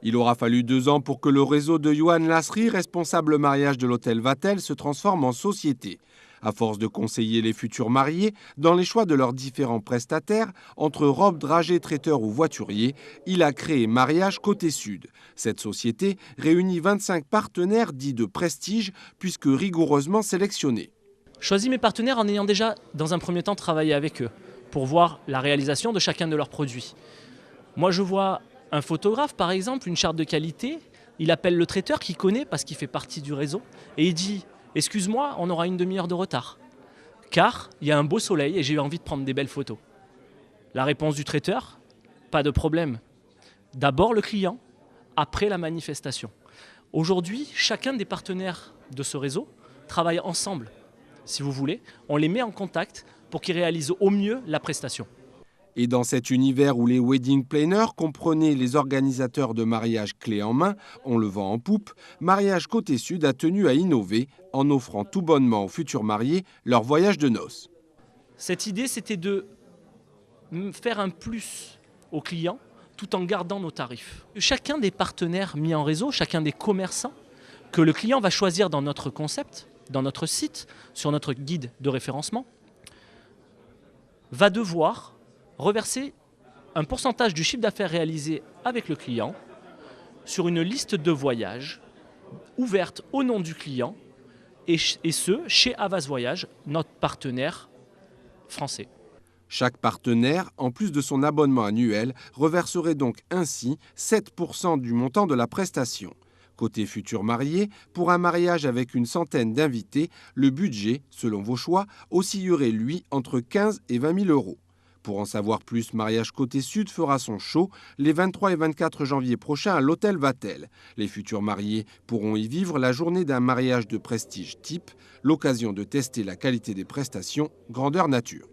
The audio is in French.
Il aura fallu 2 ans pour que le réseau de Yoann Lasri, responsable mariage de l'hôtel Vatel, se transforme en société. À force de conseiller les futurs mariés dans les choix de leurs différents prestataires, entre robes, dragées, traiteurs ou voituriers, il a créé Mariage Côté Sud. Cette société réunit 25 partenaires dits de prestige puisque rigoureusement sélectionnés. Choisis mes partenaires en ayant déjà, dans un premier temps, travaillé avec eux pour voir la réalisation de chacun de leurs produits. Moi, je vois un photographe, par exemple, une charte de qualité, il appelle le traiteur qu'il connaît parce qu'il fait partie du réseau et il dit « Excuse-moi, on aura une demi-heure de retard, car il y a un beau soleil et j'ai eu envie de prendre des belles photos. » La réponse du traiteur, pas de problème. D'abord le client, après la manifestation. Aujourd'hui, chacun des partenaires de ce réseau travaille ensemble, si vous voulez. On les met en contact pour qu'ils réalisent au mieux la prestation. Et dans cet univers où les wedding planners comprenaient les organisateurs de mariage clés en main, on le vend en poupe, Mariage Côté Sud a tenu à innover en offrant tout bonnement aux futurs mariés leur voyage de noces. Cette idée, c'était de faire un plus aux clients tout en gardant nos tarifs. Chacun des partenaires mis en réseau, chacun des commerçants que le client va choisir dans notre concept, dans notre site, sur notre guide de référencement, va devoir reverser un pourcentage du chiffre d'affaires réalisé avec le client sur une liste de voyages ouverte au nom du client et ce, chez Havas Voyage, notre partenaire français. Chaque partenaire, en plus de son abonnement annuel, reverserait donc ainsi 7% du montant de la prestation. Côté futur marié, pour un mariage avec une centaine d'invités, le budget, selon vos choix, oscillerait lui entre 15 et 20 000 euros. Pour en savoir plus, Mariage Côté Sud fera son show les 23 et 24 janvier prochains à l'hôtel Vatel. Les futurs mariés pourront y vivre la journée d'un mariage de prestige type, l'occasion de tester la qualité des prestations grandeur nature.